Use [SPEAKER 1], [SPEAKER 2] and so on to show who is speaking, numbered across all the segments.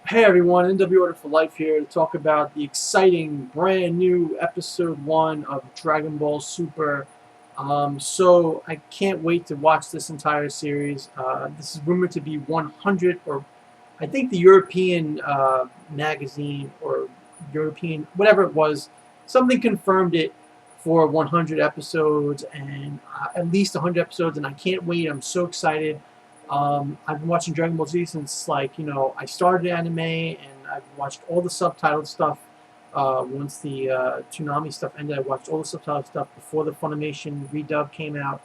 [SPEAKER 1] Hey everyone, NW Order for Life here to talk about the exciting brand new episode 1 of Dragon Ball Super. So I can't wait to watch this entire series. This is rumored to be 100, or I think the European magazine or European, whatever it was, something confirmed it for 100 episodes and at least 100 episodes, and I can't wait. I'm so excited. I've been watching Dragon Ball Z since, I started anime, and I've watched all the subtitled stuff. Once the Toonami stuff ended, I watched all the subtitled stuff before the Funimation redub came out.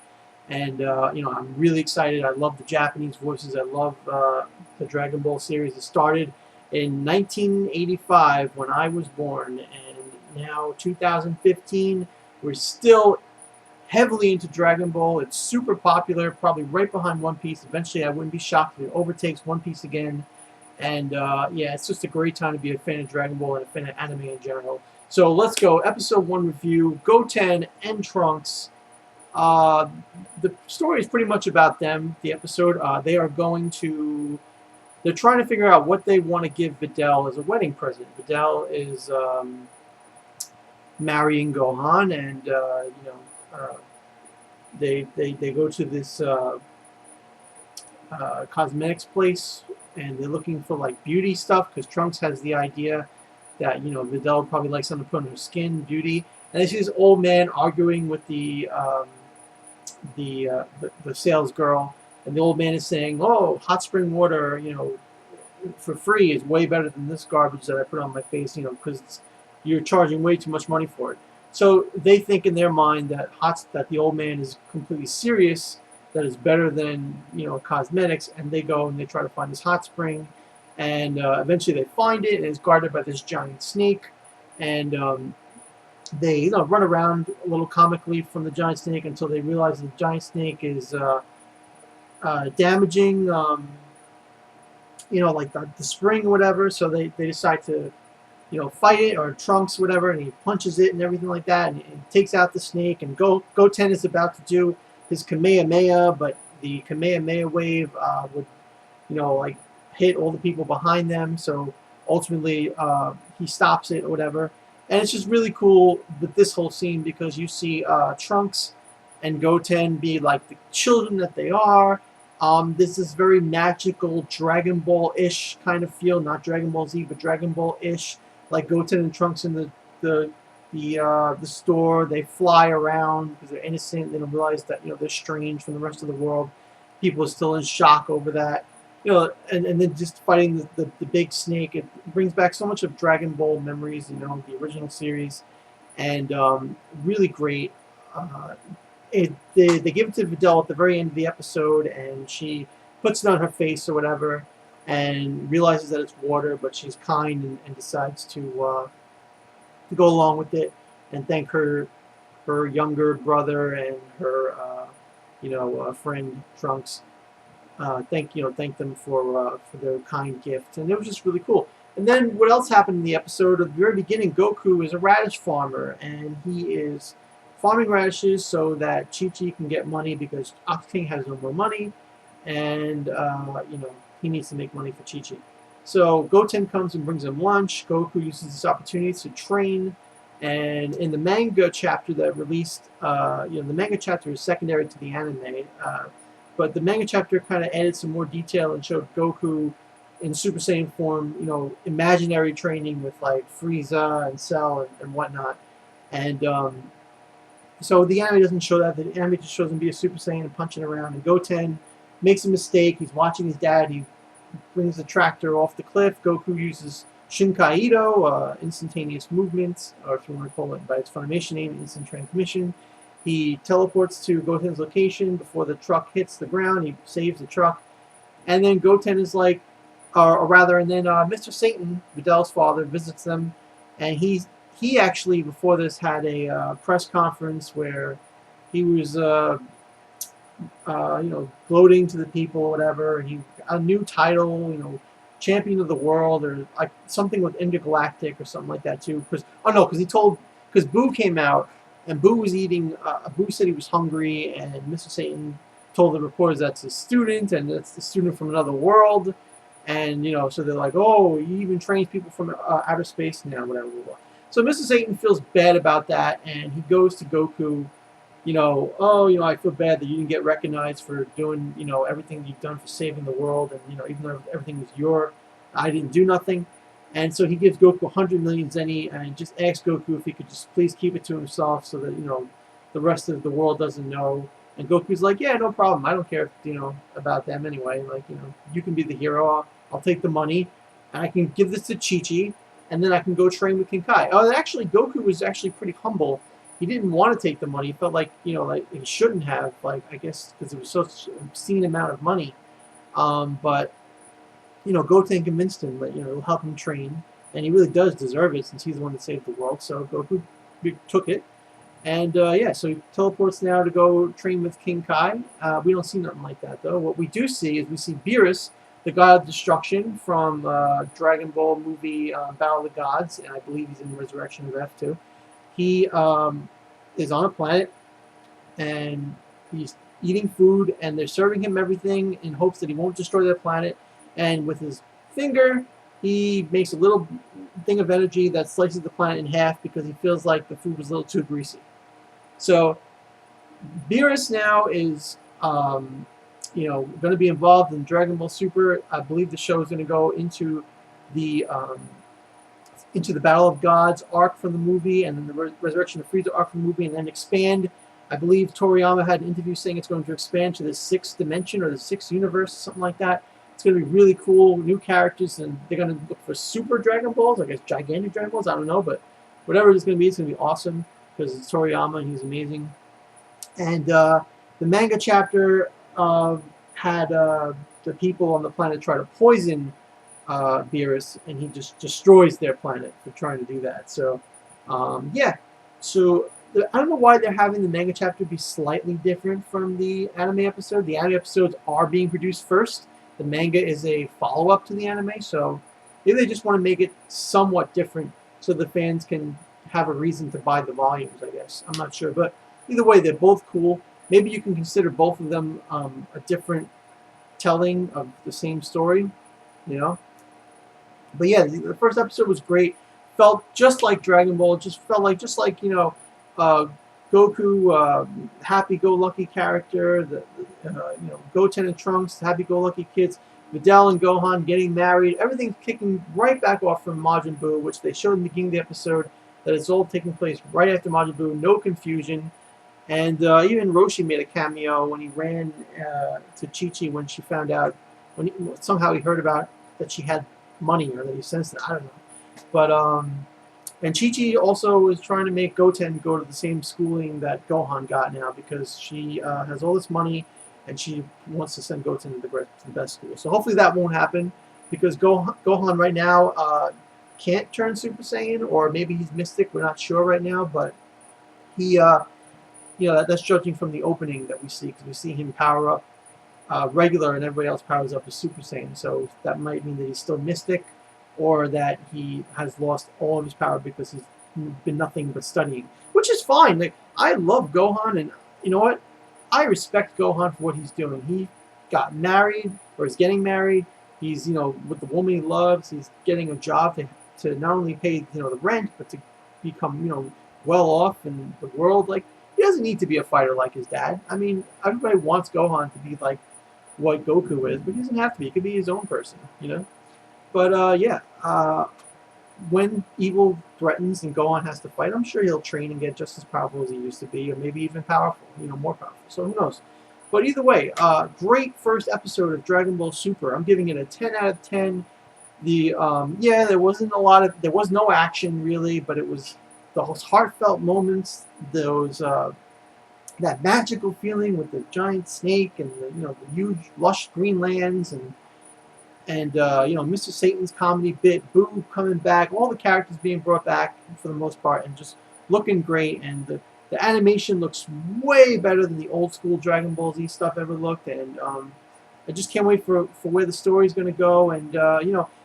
[SPEAKER 1] And, I'm really excited. I love the Japanese voices. I love the Dragon Ball series. It started in 1985 when I was born, and now 2015, we're still heavily into Dragon Ball. It's super popular, probably right behind One Piece. Eventually, I wouldn't be shocked if it overtakes One Piece again. And yeah, it's just a great time to be a fan of Dragon Ball and a fan of anime in general. So let's go. Episode 1 review. Goten and Trunks. Uh, the story is pretty much about them. The episode, they are going to. They're trying to figure out what they want to give Videl as a wedding present. Videl is marrying Gohan, and they go to this cosmetics place, and they're looking for like beauty stuff because Trunks has the idea that Videl would probably like something to put on her skin, beauty. And they see this old man arguing with the sales girl, and the old man is saying, "Oh, hot spring water, for free is way better than this garbage that I put on my face, because you're charging way too much money for it." So they think in their mind that the old man is completely serious, that is better than cosmetics, and they go and they try to find this hot spring, and eventually they find it, and it's guarded by this giant snake, and they run around a little comically from the giant snake until they realize the giant snake is damaging. Like the spring or whatever. So they decide to, fight it, or Trunks, whatever, and he punches it and everything like that, and takes out the snake. And Goten is about to do his Kamehameha, but the Kamehameha wave would, like hit all the people behind them. So ultimately, he stops it or whatever. And it's just really cool with this whole scene because you see Trunks and Goten be like the children that they are. This is very magical Dragon Ball-ish kind of feel, not Dragon Ball Z, but Dragon Ball-ish. Like Goten and Trunks in the store, they fly around because they're innocent. They don't realize that they're strange from the rest of the world. People are still in shock over that. And then just fighting the big snake, it brings back so much of Dragon Ball memories, the original series, and really great. They give it to Videl at the very end of the episode, and she puts it on her face or whatever, and realizes that it's water, but she's kind and decides to go along with it and thank her younger brother and her friend Trunks. Thank them for their kind gift, and it was just really cool. And then what else happened in the episode? At the very beginning, Goku is a radish farmer, and he is farming radishes so that Chi-Chi can get money because Ox King has no more money, and he needs to make money for Chi-Chi. So Goten comes and brings him lunch. Goku uses this opportunity to train, and in the manga chapter that released, the manga chapter is secondary to the anime. But the manga chapter kind of added some more detail and showed Goku in Super Saiyan form, imaginary training with like Frieza and Cell and whatnot. And so the anime doesn't show that. The anime just shows him be a Super Saiyan and punching around. And Goten makes a mistake. He's watching his dad. He brings the tractor off the cliff. Goku uses Shinkaido, instantaneous movement, or if you want to call it by its Funimation name, instant transmission. He teleports to Goten's location before the truck hits the ground. He saves the truck. And then Goten is like, and then Mr. Satan, Videl's father, visits them. And he actually, before this, had a press conference where he was, gloating to the people or whatever. He got a new title, champion of the world, or like something with intergalactic or something like that too. Because Boo came out. And Boo was eating. Boo said he was hungry, and Mr. Satan told the reporters that's a student, and that's the student from another world. And so they're like, oh, he even trains people from outer space now, whatever. Blah, blah. So Mr. Satan feels bad about that, and he goes to Goku. Oh, I feel bad that you didn't get recognized for doing, everything you've done for saving the world, and even though everything was I didn't do nothing. And so he gives Goku 100 million zenny and just asks Goku if he could just please keep it to himself so that, the rest of the world doesn't know. And Goku's like, yeah, no problem. I don't care, about them anyway. Like, you can be the hero. I'll take the money, and I can give this to Chi-Chi, and then I can go train with King Kai. Oh, and actually, Goku was actually pretty humble. He didn't want to take the money. He felt like, like he shouldn't have, like, I guess, because it was such an obscene amount of money. But Goten convinced him that, it'll help him train, and he really does deserve it since he's the one that saved the world. So Goku took it. And yeah, so he teleports now to go train with King Kai. We don't see nothing like that, though. What we do see is we see Beerus, the god of destruction from Dragon Ball movie Battle of the Gods, and I believe he's in Resurrection of F2. He is on a planet, and he's eating food, and they're serving him everything in hopes that he won't destroy their planet. And with his finger, he makes a little thing of energy that slices the planet in half because he feels like the food was a little too greasy. So Beerus now is, going to be involved in Dragon Ball Super. I believe the show is going to go into the Battle of Gods arc from the movie, and then the Resurrection of Frieza arc from the movie, and then expand. I believe Toriyama had an interview saying it's going to expand to the 6th dimension or the 6th universe, something like that. It's going to be really cool, new characters, and they're going to look for super Dragon Balls, I guess gigantic Dragon Balls, I don't know, but whatever it's going to be awesome because it's Toriyama and he's amazing. And the manga chapter had the people on the planet try to poison Beerus, and he just destroys their planet for trying to do that. So, yeah. So, I don't know why they're having the manga chapter be slightly different from the anime episode. The anime episodes are being produced first. The manga is a follow-up to the anime, so maybe they just want to make it somewhat different so the fans can have a reason to buy the volumes, I guess. I'm not sure, but either way, they're both cool. Maybe you can consider both of them a different telling of the same story, But yeah, the first episode was great. Felt just like Dragon Ball. Just like Goku, happy-go-lucky character. Goten and Trunks, happy-go-lucky kids. Videl and Gohan getting married. Everything's kicking right back off from Majin Buu, which they showed in the beginning of the episode. That it's all taking place right after Majin Buu. No confusion. And even Roshi made a cameo when he ran to Chi-Chi when she found out, somehow he heard about that she had money, or that he sensed it. I don't know. But and Chi-Chi also was trying to make Goten go to the same schooling that Gohan got now because she has all this money and she wants to send Goten to the best school. So hopefully that won't happen because Gohan right now can't turn Super Saiyan, or maybe he's Mystic. We're not sure right now, but he, that's judging from the opening that we see, because we see him power up regular and everybody else powers up as Super Saiyan. So that might mean that he's still Mystic, or that he has lost all of his power because he's been nothing but studying, which is fine. Like, I love Gohan, and you know what? I respect Gohan for what he's doing. He got married, or is getting married. He's, with the woman he loves. He's getting a job to not only pay, the rent, but to become, well off in the world. Like, he doesn't need to be a fighter like his dad. I mean, everybody wants Gohan to be like what Goku is, but he doesn't have to be. He could be his own person, But, yeah, when evil threatens and Gohan has to fight, I'm sure he'll train and get just as powerful as he used to be, or maybe even powerful, more powerful. So who knows? But either way, great first episode of Dragon Ball Super. I'm giving it a 10 out of 10. Yeah, there was no action really, but it was those heartfelt moments, those that magical feeling with the giant snake and the huge lush green lands and Mr. Satan's comedy bit, Boo coming back, all the characters being brought back for the most part, and just looking great. And the animation looks way better than the old school Dragon Ball Z stuff ever looked. And I just can't wait for where the story's going to go. And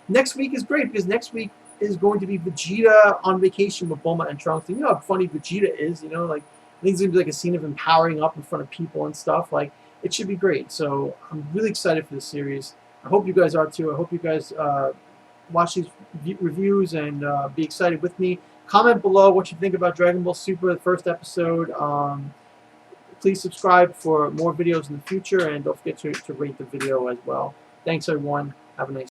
[SPEAKER 1] next week is great because next week is going to be Vegeta on vacation with Bulma and Trunks. And you know how funny Vegeta is. I think it's going to be like a scene of him powering up in front of people and stuff. Like, it should be great. So I'm really excited for this series. I hope you guys are too. I hope you guys watch these reviews and be excited with me. Comment below what you think about Dragon Ball Super, the first episode. Please subscribe for more videos in the future, and don't forget to rate the video as well. Thanks, everyone. Have a nice day.